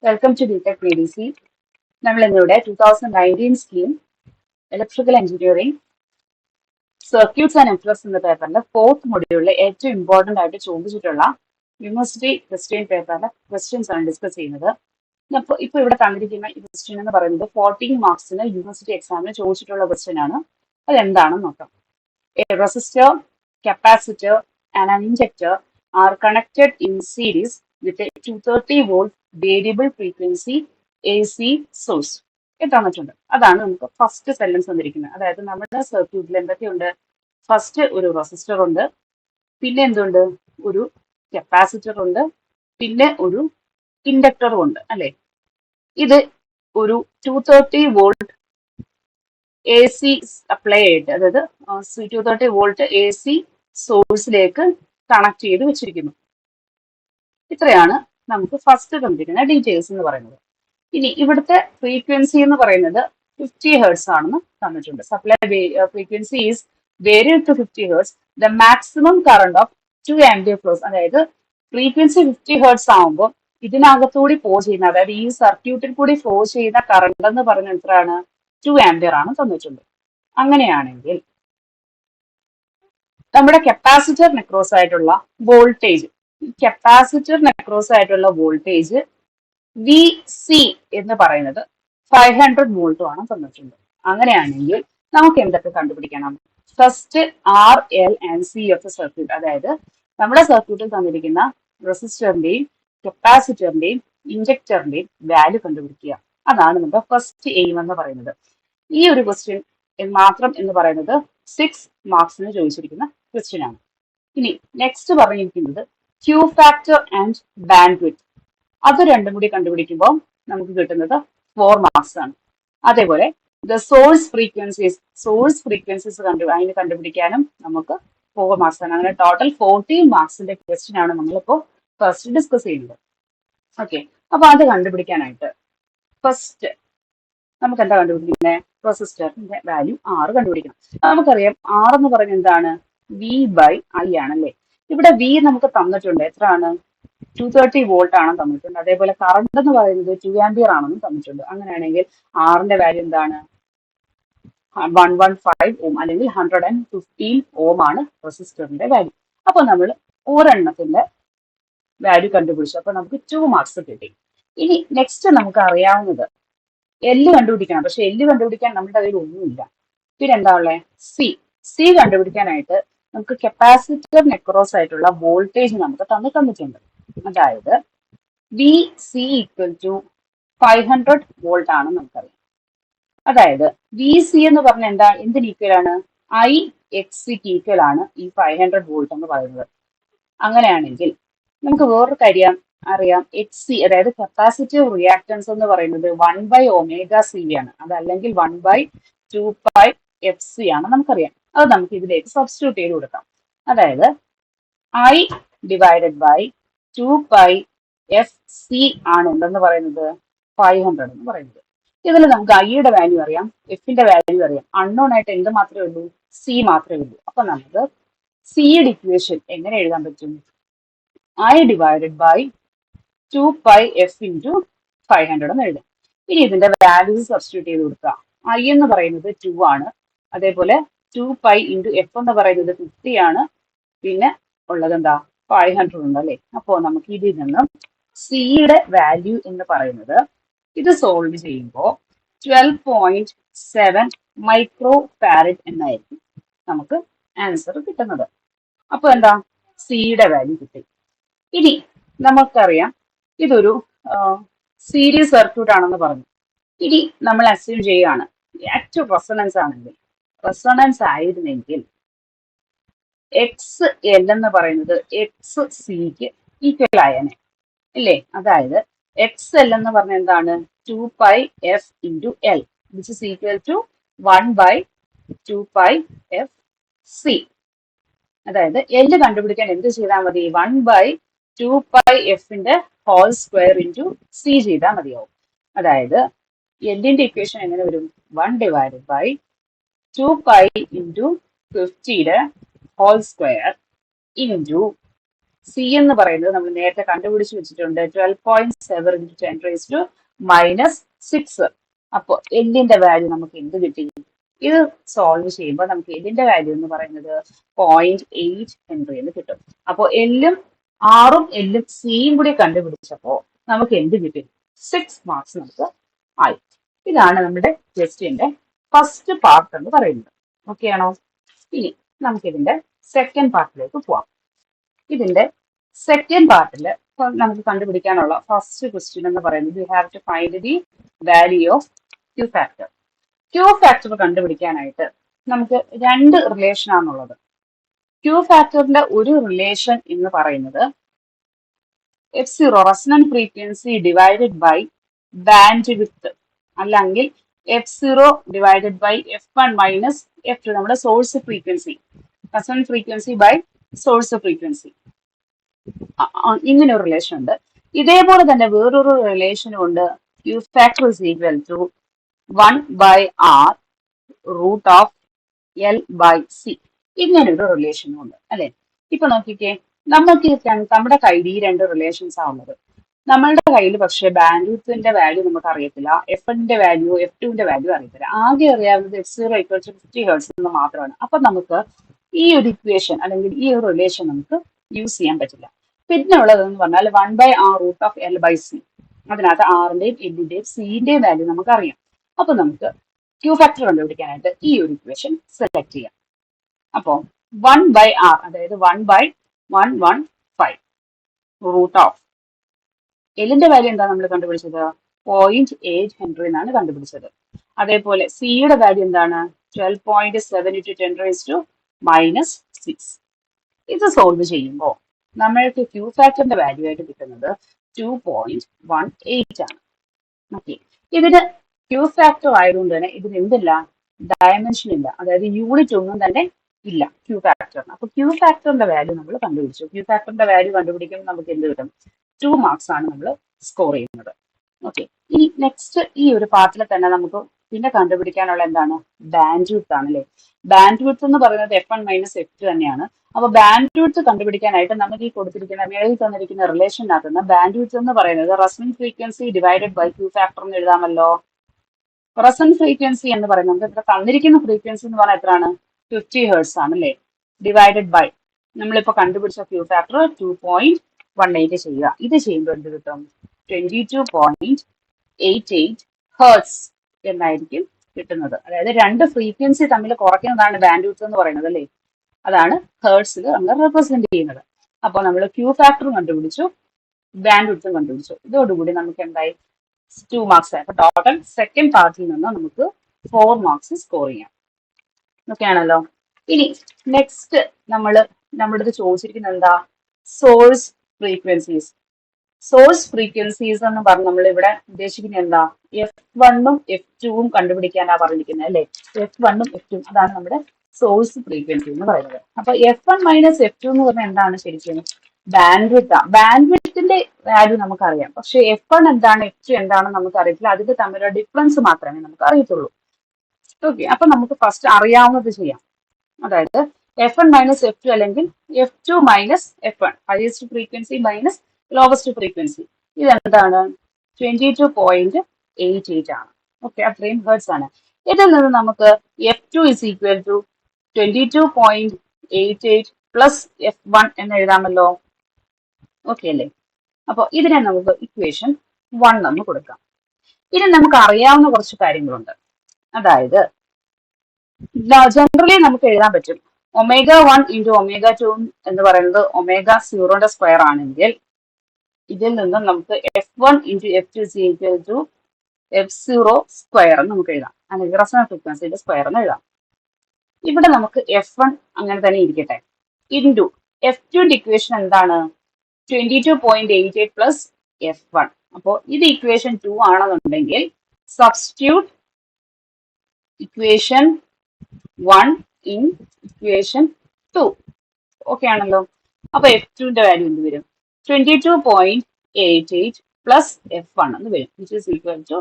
Welcome to BTech PDC. നമ്മൾ ഇന്നിവിടെ 2019 scheme electrical engineering circuits and networks എന്ന പേപ്പറിന്റെ ഫോർത്ത് മൊഡ്യൂളിലെ ഏറ്റവും ഇമ്പോർട്ടന്റ് ആയിട്ട് ചോദിച്ചിട്ടുള്ള യൂണിവേഴ്സിറ്റി ക്വസ്റ്റ്യൻ പേപ്പറിന്റെ ക്വസ്റ്റ്യൻസ് ആണ് ഡിസ്കസ് ചെയ്യുന്നത്. ഇപ്പൊ ഇവിടെ തന്നിരിക്കുന്ന ഈ ക്വസ്റ്റ്യൻ എന്ന് പറയുന്നത് 14 മാർക്സിന് യൂണിവേഴ്സിറ്റി എക്സാമിന് ചോദിച്ചിട്ടുള്ള ക്വസ്റ്റ്യൻ ആണ്. അതെന്താണെന്ന് നോക്കാം. A resistor, capacitor, and an injector are connected in series with a 230 volt variable frequency AC source. തന്നിട്ടുണ്ട്. അതാണ് നമുക്ക് ഫസ്റ്റ് സെന്റൻസ് വന്നിരിക്കുന്നത്. അതായത് നമ്മുടെ സർക്യൂട്ടിൽ എന്തൊക്കെയുണ്ട്? ഫസ്റ്റ് ഒരു റെസിസ്റ്റർ ഉണ്ട്, പിന്നെ എന്തുണ്ട്? ഒരു കപ്പാസിറ്റർ ഉണ്ട്, പിന്നെ ഒരു ഇൻഡക്ടറും ഉണ്ട് അല്ലെ. ഇത് ഒരു 230 വോൾട്ട് എ സി അപ്ലൈ ആയിട്ട്, അതായത് 230 വോൾട്ട് എ സി സോഴ്സിലേക്ക് കണക്ട് ചെയ്ത് വെച്ചിരിക്കുന്നു. ഇത്രയാണ് നമുക്ക് ഫസ്റ്റ് തന്നിരിക്കുന്ന ഡീറ്റെയിൽസ് എന്ന് പറയുന്നത്. ഇനി ഇവിടുത്തെ ഫ്രീക്വൻസി എന്ന് പറയുന്നത് 50 ഹെർട്സ് ആണെന്ന് തന്നിട്ടുണ്ട്. Supply frequency is variable to 50 hertz. The maximum current of 2 ampere flows. അതായത് ഫ്രീക്വൻസി 50 ഹെർട്സ് ആകുമ്പോൾ ഇതിനകത്തുകൂടി ഫ്ലോ ചെയ്യുന്ന, അതായത് ഈ സർക്യൂട്ടിൽ കൂടി ഫ്ലോ ചെയ്യുന്ന കറണ്ട് എന്ന് പറയുന്നത് എത്രയാണ്? 2 ആംപിയർ ആണ് തന്നിട്ടുണ്ട്. അങ്ങനെയാണെങ്കിൽ നമ്മുടെ കപ്പാസിറ്ററിന് അക്രോസ് ആയിട്ടുള്ള വോൾട്ടേജ്, കപ്പാസിറ്ററിന് അക്രോസ് ആയിട്ടുള്ള വോൾട്ടേജ് വി സി എന്ന് പറയുന്നത് 500 വോൾട്ടും ആണ് തന്നിട്ടുണ്ട്. അങ്ങനെയാണെങ്കിൽ നമുക്ക് എന്തൊക്കെ കണ്ടുപിടിക്കണം? First R L and C of the circuit, അതായത് നമ്മുടെ സർക്യൂട്ടിൽ തന്നിരിക്കുന്ന റെസിസ്റ്ററിന്റെയും കപ്പാസിറ്ററിന്റെയും ഇൻഡക്ടറിന്റെയും വാല്യൂ കണ്ടുപിടിക്കുക. അതാണ് നമ്മുടെ ഫസ്റ്റ് എയിം എന്ന് പറയുന്നത്. ഈ ഒരു ക്വസ്റ്റ്യൻ മാത്രം എന്ന് പറയുന്നത് 6 മാർക്സിന് ചോദിച്ചിരിക്കുന്ന ക്വസ്റ്റ്യൻ ആണ്. ഇനി നെക്സ്റ്റ് പറഞ്ഞിരിക്കുന്നത് ക്യൂ ഫാക്ടർ ആൻഡ് ബാൻഡ്വിഡ്ത്ത്. അത് രണ്ടും കൂടി കണ്ടുപിടിക്കുമ്പോൾ നമുക്ക് കിട്ടുന്നത് 4 മാർക്സ് ആണ്. അതേപോലെ ദ സോഴ്സ് ഫ്രീക്വൻസീസ് അതിന് കണ്ടുപിടിക്കാനും നമുക്ക് 4 മാർക്സ് ആണ്. അങ്ങനെ ടോട്ടൽ 14 മാർക്സിന്റെ ക്വസ്റ്റ്യൻ ആണ് നമ്മളിപ്പോ ഫസ്റ്റ് ഡിസ്കസ് ചെയ്യുന്നത്. ഓക്കെ, അപ്പൊ അത് കണ്ടുപിടിക്കാനായിട്ട് ഫസ്റ്റ് നമുക്ക് എന്താ കണ്ടുപിടിക്കുന്നത്? റെസിസ്റ്ററിന്റെ വാല്യൂ 6 കണ്ടുപിടിക്കണം. നമുക്കറിയാം R എന്ന് പറയുന്നത് എന്താണ്? V/I ആണല്ലേ. ഇവിടെ V നമുക്ക് തന്നിട്ടുണ്ട്. എത്രയാണ്? 230 വോൾട്ട് ആണ് തന്നിട്ടുണ്ട്. അതേപോലെ കറണ്ട് എന്ന് പറയുന്നത് 2 ആംപിയർ ആണെന്നും തന്നിട്ടുണ്ട്. അങ്ങനെയാണെങ്കിൽ ആറിന്റെ വാല്യൂ എന്താണ്? 115 ഓം അല്ലെങ്കിൽ 115 ഓം ആണ് റെസിസ്റ്ററിന്റെ വാല്യൂ. അപ്പൊ നമ്മൾ ഒരെണ്ണത്തിന്റെ വാല്യൂ കണ്ടുപിടിച്ചു. അപ്പൊ നമുക്ക് 2 മാർക്സ് കിട്ടി. ഇനി നെക്സ്റ്റ് നമുക്ക് അറിയാവുന്നത് എല്ല് കണ്ടുപിടിക്കണം. പക്ഷെ എല്ല് കണ്ടുപിടിക്കാൻ നമ്മുടെ കയ്യിൽ ഒന്നുമില്ല. പിന്നെ എന്താ ഉള്ളത്? സി കണ്ടുപിടിക്കാനായിട്ട് നമുക്ക് കപ്പാസിറ്ററിന് അക്രോസ് ആയിട്ടുള്ള വോൾട്ടേജ് നമുക്ക് തന്നിട്ടുണ്ട്. അതായത് V C equal to 500 volt ആണ് നമുക്കറിയാം. അതായത് വി സി എന്ന് പറഞ്ഞാൽ എന്താ? എന്തിന് ഈക്വൽ ആണ്? ഐ എക്സ് സിക്ക് ഈക്വൽ ആണ് ഈ 500 വോൾട്ട് എന്ന് പറയുന്നത്. അങ്ങനെയാണെങ്കിൽ നമുക്ക് വേറൊരു കാര്യം അറിയാം. എച്ച് സി, അതായത് കപ്പാസിറ്റീവ് റിയാക്ടൻസ് എന്ന് പറയുന്നത് 1/ω/C ആണ്. അതല്ലെങ്കിൽ 1/2πfc ആണ് നമുക്കറിയാം. അത് നമുക്ക് ഇതിലേക്ക് സബ്സ്റ്റിറ്റ്യൂട്ട് ചെയ്ത് കൊടുക്കാം. അതായത് I ഡിവൈഡഡ് ബൈ 2πfc ആണ് എന്തെന്ന് പറയുന്നത്? 500 എന്ന് പറയുന്നത്. ഇതിൽ നമുക്ക് ഐയുടെ വാല്യൂ അറിയാം, എഫിന്റെ വാല്യൂ അറിയാം. അൺനോൺ ആയിട്ട് എന്ത് മാത്രമേ ഉള്ളൂ? സി മാത്രമേ ഉള്ളൂ. അപ്പൊ നമുക്ക് സിയുടെ ഇക്വേഷൻ എങ്ങനെ എഴുതാൻ പറ്റും? I divided by 2πf into 500 എന്ന് എഴുതാം. ഇനി ഇതിന്റെ വാല്യൂസ് സബ്സ്റ്റിറ്റ്യൂട്ട് ചെയ്ത് കൊടുക്കുക. I എന്ന് പറയുന്നത് 2 ആണ്. അതേപോലെ 2π ഇൻറ്റു എഫ് എന്ന് പറയുന്നത് 50 ആണ്. പിന്നെ ഉള്ളത് എന്താ? 500 ഉണ്ട് അല്ലേ. അപ്പോൾ നമുക്ക് ഇതിൽ നിന്നും സിയുടെ വാല്യൂ എന്ന് പറയുന്നത്, ഇത് സോൾവ് ചെയ്യുമ്പോൾ 12.7 മൈക്രോ ഫാരഡ് എന്നായിരിക്കും നമുക്ക് ആൻസർ കിട്ടുന്നത്. അപ്പൊ എന്താ? സിയുടെ വാല്യൂ കിട്ടി. ഇനി നമുക്കറിയാം ഇതൊരു സീരീസ് സർക്യൂട്ട് ആണെന്ന് പറഞ്ഞു. ഇനി നമ്മൾ അസ്യൂം ചെയ്യുകയാണ് ആക്റ്റീവ് റെസൊണൻസ് ആണെങ്കിൽ, റെസൊണൻസ് ആയിരുന്നെങ്കിൽ എക്സ് എൽ എന്ന് പറയുന്നത് എക്സ് സിക്ക് ഈക്വൽ ആയനെ അല്ലേ. അതായത് എക്സ് എൽ എന്ന് പറഞ്ഞാൽ എന്താണ്? 2πf into L which is equal to 1/2πfc. അതായത് എല്ല് കണ്ടുപിടിക്കാൻ എന്ത് ചെയ്താൽ മതി? 1/2πfന്റെ ഹോൾ സ്ക്വയർ ഇൻറ്റു സി ചെയ്താൽ മതിയാവും. അതായത് എല്ലിന്റെ ഇക്വേഷൻ എങ്ങനെ വരും? 1/2π ഇൻറ്റു 50യുടെ ഹോൾ സ്ക്വയർ ഇൻറ്റു സി എന്ന് പറയുന്നത് നമ്മൾ നേരത്തെ കണ്ടുപിടിച്ച് വെച്ചിട്ടുണ്ട് 12.7 into 10⁻⁻6. അപ്പോൾ എല്ലിന്റെ വാല്യൂ നമുക്ക് എന്ത് കിട്ടി? ഇത് സോൾവ് ചെയ്യുമ്പോൾ നമുക്ക് എല്ലിന്റെ വാല്യൂ എന്ന് പറയുന്നത് 0.8 ഹെൻറി എന്ന് കിട്ടും. അപ്പോൾ എല്ലും ആറും എല്ലും സിയും കൂടി കണ്ടുപിടിച്ചപ്പോൾ നമുക്ക് എന്ത് കിട്ടി? 6 മാർക്സ് നമുക്ക് ആയി. ഇതാണ് നമ്മുടെ ക്വസ്റ്റ്യന്റെ ഫസ്റ്റ് പാർട്ട് എന്ന് പറയുന്നത്. ഓക്കെ ആണോ? ഇനി നമുക്കിതിന്റെ സെക്കൻഡ് പാർട്ടിലേക്ക് പോവാം. ഇതിന്റെ സെക്കൻഡ് പാർട്ടിൽ നമുക്ക് കണ്ടുപിടിക്കാനുള്ള ഫസ്റ്റ് ക്വസ്റ്റ്യൻ എന്ന് പറയുന്നത് you have to find the value of Q factor. Q factor കണ്ടുപിടിക്കാനായിട്ട് നമുക്ക് രണ്ട് റിലേഷൻ ആണുള്ളത്. ക്യൂ ഫാക്ടറിന്റെ ഒരു റിലേഷൻ എന്ന് പറയുന്നത് F0 resonant frequency divided by bandwidth, അല്ലെങ്കിൽ F0 divided by F1 minus F2, നമ്മുടെ source frequency, resonant frequency by source frequency. ഇങ്ങനെ ഒരു റിലേഷൻ ഉണ്ട്. ഇതേപോലെ തന്നെ വേറൊരു റിലേഷനും ഉണ്ട്. Q factor is equal to 1/R root of L/C. ഇങ്ങനെ ഒരു റിലേഷനും ഉണ്ട് അല്ലെ. ഇപ്പൊ നോക്കിക്കേ, നമുക്ക് നമ്മുടെ കയ്യിൽ ഈ രണ്ട് റിലേഷൻസ് ആവുന്നത്. നമ്മളുടെ കയ്യിൽ പക്ഷേ ബാൻഡ് വിഡ്ത്തിന്റെ വാല്യൂ നമുക്ക് അറിയത്തില്ല, F1ന്റെ വാല്യൂ F2ന്റെ വാല്യൂ അറിയത്തില്ല. ആകെ അറിയാവുന്നത് F0 = 50 ഹെർട്സ് എന്ന് മാത്രമാണ്. അപ്പൊ നമുക്ക് ഈ ഒരു ഇക്വേഷൻ അല്ലെങ്കിൽ ഈ ഒരു റിലേഷൻ നമുക്ക് യൂസ് ചെയ്യാൻ പറ്റില്ല. പിന്നെ ഉള്ളതെന്ന് പറഞ്ഞാൽ 1/R റൂട്ട് ഓഫ് L/C. അതിനകത്ത് ആറിന്റെയും എല്ലിന്റെയും സിന്റെയും വാല്യൂ നമുക്ക് അറിയാം. അപ്പൊ നമുക്ക് ക്യൂ ഫാക്ടർ കണ്ടുപിടിക്കാനായിട്ട് ഈ ഒരു ഇക്വേഷൻ സെലക്ട് ചെയ്യാം. അപ്പോൾ 1/R, അതായത് 1/115 റൂട്ട് ഓഫ് എല്ലിന്റെ വാല്യൂ എന്താ നമ്മൾ കണ്ടുപിടിച്ചത്? 0.8 ഹെൻറി എന്നാണ് കണ്ടുപിടിച്ചത്. അതേപോലെ സിയുടെ വാല്യൂ എന്താണ്? 12.7 into 10⁻⁻6. ഇത് സോൾവ് ചെയ്യുമ്പോൾ നമ്മൾക്ക് ക്യൂ ഫാക്ടറിന്റെ വാല്യൂ ആയിട്ട് കിട്ടുന്നത് 2.18 ആണ്. ഓക്കെ, ഇതിന് ക്യൂ ഫാക്ടർ ആയതുകൊണ്ട് തന്നെ ഇതിന് എന്തില്ല? ഡയമെൻഷൻ ഇല്ല, അതായത് യൂണിറ്റ് ഒന്നും തന്നെ ഇല്ല ക്യൂ ഫാക്ടറിന്. അപ്പൊ ക്യൂ ഫാക്ടറിന്റെ വാല്യൂ നമ്മൾ കണ്ടുപിടിച്ചു. ക്യൂ ഫാക്ടറിന്റെ വാല്യൂ കണ്ടുപിടിക്കുമ്പോൾ നമുക്ക് എന്ത് കിട്ടും? 2 മാർക്സ് ആണ് നമ്മൾ സ്കോർ ചെയ്യുന്നത്. ഓക്കെ, ഇനി നെക്സ്റ്റ് ഈ ഒരു പാർട്ടിൽ തന്നെ നമുക്ക് പിന്നെ കണ്ടുപിടിക്കാനുള്ള എന്താണ്? ബാൻഡ് വിഡ്ത്ത് ആണ് അല്ലെ. ബാൻഡ് വിഡ്ത്ത് എന്ന് പറയുന്നത് F1 മൈനസ് F2 തന്നെയാണ്. അപ്പൊ ബാൻഡ് വിഡ്ത്ത് കണ്ടുപിടിക്കാനായിട്ട് നമുക്ക് ഈ കൊടുത്തിരിക്കുന്ന മേളിൽ തന്നിരിക്കുന്ന റിലേഷനകത്തുനിന്ന് ബാൻഡ് വിഡ്ത്ത് എന്ന് പറയുന്നത് resonant frequency divided by Q factor എന്ന് എഴുതാമല്ലോ. റെസൊണന്റ് ഫ്രീക്വൻസി എന്ന് പറയുന്നത് നമുക്ക് ഇവിടെ തന്നിരിക്കുന്ന ഫ്രീക്വൻസി എന്ന് പറഞ്ഞാൽ എത്രയാണ്? 50 ഹെർട്സ് ആണ് അല്ലേ. ഡിവൈഡഡ് ബൈ നമ്മളിപ്പോ കണ്ടുപിടിച്ച ക്യൂ ഫാക്ടർ 2.18 ചെയ്യുക. ഇത് ചെയ്യുമ്പോൾ എന്ത് കിട്ടും? 22.88 ഹെർട്സ് എന്നായിരിക്കും കിട്ടുന്നത്. അതായത് രണ്ട് ഫ്രീക്വൻസി തമ്മിൽ കുറയ്ക്കുന്നതാണ് ബാൻഡ് വിഡ്ത്ത് എന്ന് പറയുന്നത് അല്ലേ. അതാണ് ഹെർട്സിൽ നമ്മൾ റെപ്രസെന്റ് ചെയ്യുന്നത്. അപ്പോൾ നമ്മൾ ക്യൂ ഫാക്ടർ കണ്ടുപിടിച്ചു, ബാൻഡ് വിഡ്ത്തും കണ്ടുപിടിച്ചു. ഇതോടുകൂടി നമുക്ക് എന്തായി? 2 മാർക്സ് ആയി. അപ്പൊ ടോട്ടൽ സെക്കൻഡ് പാർട്ടിൽ നിന്ന് നമുക്ക് 4 മാർക്സ് സ്കോർ ചെയ്യാം. ഓക്കെയാണല്ലോ. ഇനി നെക്സ്റ്റ് നമ്മുടെ അടുത്ത് ചോദിച്ചിരിക്കുന്നത് എന്താ? Source frequencies. സോഴ്സ് ഫ്രീക്വൻസീസ് എന്ന് പറഞ്ഞ് നമ്മൾ ഇവിടെ ഉദ്ദേശിക്കുന്നത് എന്താ? F1ഉം F2ഉം കണ്ടുപിടിക്കാനാ പറഞ്ഞിരിക്കുന്നത് അല്ലെ. F1ഉം F2ഉം അതാണ് നമ്മുടെ സോഴ്സ് ഫ്രീക്വൻസി എന്ന് പറയുന്നത്. അപ്പൊ F1 മൈനസ് F2 എന്ന് പറഞ്ഞാൽ എന്താണ് ശരിക്കും? Band width. ബാൻഡ് വിഡ്ത്തിന്റെ വാല്യൂ നമുക്കറിയാം, പക്ഷെ F1 എന്താണ് F2 എന്താണെന്ന് നമുക്ക് അറിയത്തില്ല. അതിന്റെ തമ്മിലുള്ള ഡിഫറൻസ് മാത്രമേ നമുക്ക് അറിയത്തുള്ളൂ. ഓക്കെ, അപ്പൊ നമുക്ക് ഫസ്റ്റ് അറിയാവുന്നത് ചെയ്യാം. അതായത് F1 മൈനസ് F2 അല്ലെങ്കിൽ F2 minus F1, highest frequency minus lowest frequency. ഇതെന്താണ്? 22.88 ആണ്. ഓക്കെ, അത്രയും ഹെർട്സ് ആണ്. ഇതിൽ നിന്ന് നമുക്ക് F2 is equal to 22.88 plus F1 എന്ന് എഴുതാമല്ലോ. ഓക്കെ അല്ലേ. അപ്പൊ ഇതിനെ നമുക്ക് ഇക്വേഷൻ 1 എന്ന് കൊടുക്കാം. ഇനി നമുക്ക് അറിയാവുന്ന കുറച്ച് കാര്യങ്ങളുണ്ട്. അതായത് ജനറലി നമുക്ക് എഴുതാൻ പറ്റും ω1 ഇൻറ്റു ω2 എന്ന് പറയുന്നത് ω0ന്റെ സ്ക്വയർ ആണെങ്കിൽ ഇതിൽ നിന്നും നമുക്ക് F1 into F2 is equal to F0 square എന്ന് നമുക്ക് എഴുതാം, അല്ലെങ്കിൽ റെസൊണന്റ് ഫ്രീക്വൻസിയുടെ സ്ക്വയർ എന്ന് എഴുതാം. ഇവിടെ നമുക്ക് F1 അങ്ങനെ തന്നെ ഇരിക്കട്ടെ. ഇൻറ്റു F2ന്റെ ഇക്വേഷൻ എന്താണ്? 22.88 പ്ലസ് F1. അപ്പോൾ ഇത് ഇക്വേഷൻ 2 ആണെന്നുണ്ടെങ്കിൽ substitute equation 1 in equation 2. Okay ആണല്ലോ. അപ്പൊ F2ന്റെ വാല്യൂ എന്ത് വരും? 22.88 പ്ലസ് F1 എന്ന് വരും, which is equal to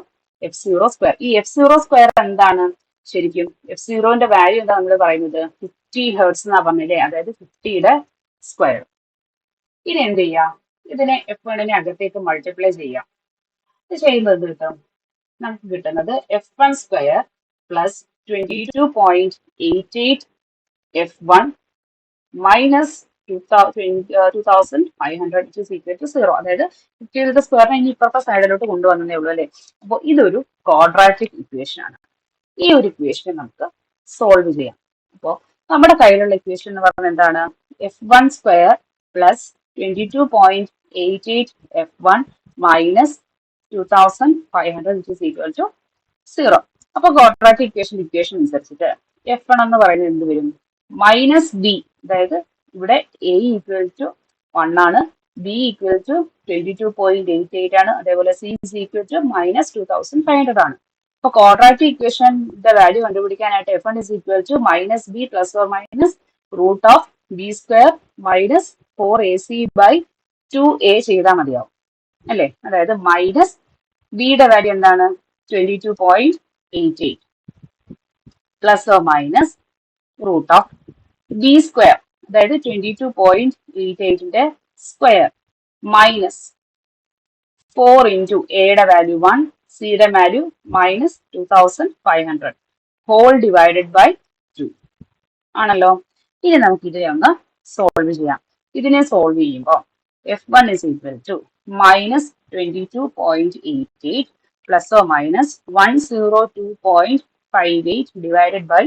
F0 square. ഈ F0 സ്ക്വയർ എന്താണ് ശരിക്കും? F0ന്റെ വാല്യൂ എന്താ നമ്മൾ പറയുന്നത്? 50 ഹെർട്സ് എന്നാ പറഞ്ഞില്ലേ, അതായത് 50യുടെ സ്ക്വയർ. ഇനി എന്ത് ചെയ്യാം, ഇതിനെ F1 അകത്തേക്ക് മൾട്ടിപ്ലൈ ചെയ്യാം. ഇത് ചെയ്യുന്നത് കിട്ടും, നമുക്ക് കിട്ടുന്നത് F1² plus 22.88 F1 minus 2500 is equal to 0. അതായത് 50 സ്ക്വയറിനെ ഇനി ഇപ്പുറത്തെ സൈഡിലോട്ട് കൊണ്ടുവന്നേ ഉള്ളൂ അല്ലേ. അപ്പോൾ ഇതൊരു ക്വാഡ്രാറ്റിക് ഇക്വേഷൻ ആണ്. ഈ ഒരു ഇക്വേഷനെ നമുക്ക് സോൾവ് ചെയ്യാം. അപ്പോൾ നമ്മുടെ കയ്യിലുള്ള ഇക്വേഷൻ എന്ന് പറയുന്നത് എന്താണ്, F1² plus 22.88 F1 minus 2500 is equal to 0. അപ്പൊ ക്വാഡ്രാറ്റിക് ഇക്വേഷൻ അനുസരിച്ചിട്ട് F1 എന്ന് പറയുന്നത് എന്ത് വരും, മൈനസ് ബി, അതായത് ഇവിടെ എ ഈക്വൽ ടു 1 ആണ്, ബി ഈക്വൽ ടു 22.88 ആണ്, അതേപോലെ C is equal to minus 2500 ആണ്. അപ്പൊ ക്വാഡ്രാറ്റിക് ഇക്വേഷന്റെ വാല്യൂ കണ്ടുപിടിക്കാനായിട്ട് F1 is equal to minus B plus or minus root of B square minus 4ac by 2a ചെയ്താൽ മതിയാവും അല്ലേ. അതായത് മൈനസ് ബിയുടെ വാല്യൂ എന്താണ്, 22.88 plus or minus root of B square, അതായത് 22.88ന്റെ സ്ക്വയർ മൈനസ് 4 ഇൻറ്റു എയുടെ വാല്യൂ 1, സിയുടെ value minus 2500 whole divided by 2 ആണല്ലോ. ഇനി നമുക്ക് ഇതിനെ ഒന്ന് സോൾവ് ചെയ്യാം. ഇതിനെ സോൾവ് ചെയ്യുമ്പോൾ F1 is equal to minus 22.88 plus or minus 102.58 divided by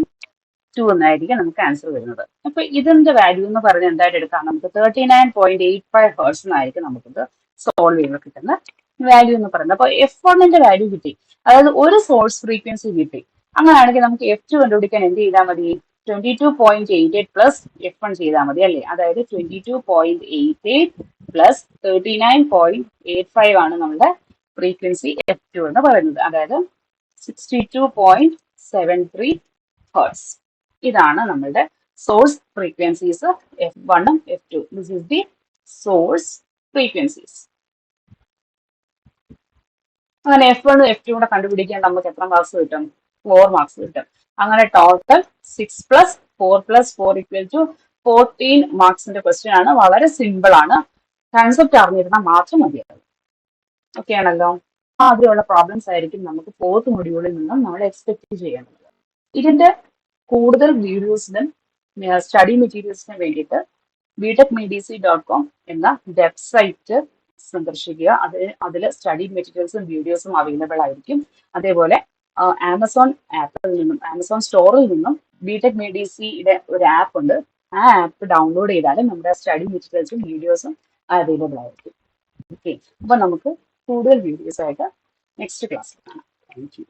2 എന്നായിരിക്കും നമുക്ക് ആൻസർ വരുന്നത്. അപ്പൊ ഇതിന്റെ വാല്യൂ എന്ന് പറഞ്ഞാൽ എന്തായിട്ട് എടുക്കാം, നമുക്ക് 39.85 ഹേർട്സ് എന്നായിരിക്കും നമുക്കിത് സോൾവ് ചെയ്യുമ്പോൾ കിട്ടുന്ന വാല്യൂ എന്ന് പറയുന്നത്. അപ്പൊ F1ന്റെ വാല്യൂ കിട്ടി, അതായത് ഒരു സോഴ്സ് ഫ്രീക്വൻസി കിട്ടി. അങ്ങനെയാണെങ്കിൽ നമുക്ക് F2 കണ്ടുപിടിക്കാൻ എന്ത് ചെയ്താൽ മതി, 22.88 പ്ലസ് F1 ചെയ്താൽ മതി അല്ലേ. അതായത് 22.88 പ്ലസ് 39.85 ആണ് നമ്മുടെ ഫ്രീക്വൻസി F2 എന്ന് പറയുന്നത്, അതായത് 62.73 ഹേർട്സ്. ഇതാണ് നമ്മുടെ സോഴ്സ് ഫ്രീക്വൻസീസ് F1 ഉം F2. This is the source frequencies. അങ്ങനെ F1 F2 കൂടെ കണ്ടുപിടിക്കാൻ നമുക്ക് എത്ര മാർക്സ് കിട്ടും, 4 മാർക്സ് കിട്ടും. അങ്ങനെ total 6 plus 4 plus 4 equal to 14 മാർക്സിന്റെ ക്വസ്റ്റ്യൻ ആണ്. വളരെ സിമ്പിൾ ആണ്, കൺസെപ്റ്റ് അറിഞ്ഞിരുന്നാൽ മാത്രം മതിയാകും. ഓക്കെ ആണല്ലോ. അതിലുള്ള പ്രോബ്ലംസ് ആയിരിക്കും നമുക്ക് 4th മൊഡ്യൂളിൽ നിന്നും നമ്മൾ എക്സ്പെക്ട് ചെയ്യേണ്ടത്. ഇതിന്റെ കൂടുതൽ വീഡിയോസിനും സ്റ്റഡി മെറ്റീരിയൽസിനും വേണ്ടിയിട്ട് btechmedc.com എന്ന വെബ്സൈറ്റ് സന്ദർശിക്കുക. അതിൽ സ്റ്റഡി മെറ്റീരിയൽസും വീഡിയോസും അവൈലബിൾ ആയിരിക്കും. അതേപോലെ ആമസോൺ ആപ്പിൽ നിന്നും, ആമസോൺ സ്റ്റോറിൽ നിന്നും ബിടെക് മെഡിസിയുടെ ഒരു ആപ്പ് ഉണ്ട്. ആ ആപ്പ് ഡൗൺലോഡ് ചെയ്താലും നമ്മുടെ സ്റ്റഡി മെറ്റീരിയൽസും വീഡിയോസും അവൈലബിൾ ആയിരിക്കും. ഓക്കെ, അപ്പൊ നമുക്ക് കൂടുതൽ വീഡിയോസ് ആയിട്ട് നെക്സ്റ്റ് ക്ലാസ്സിൽ കാണാം. Thank you.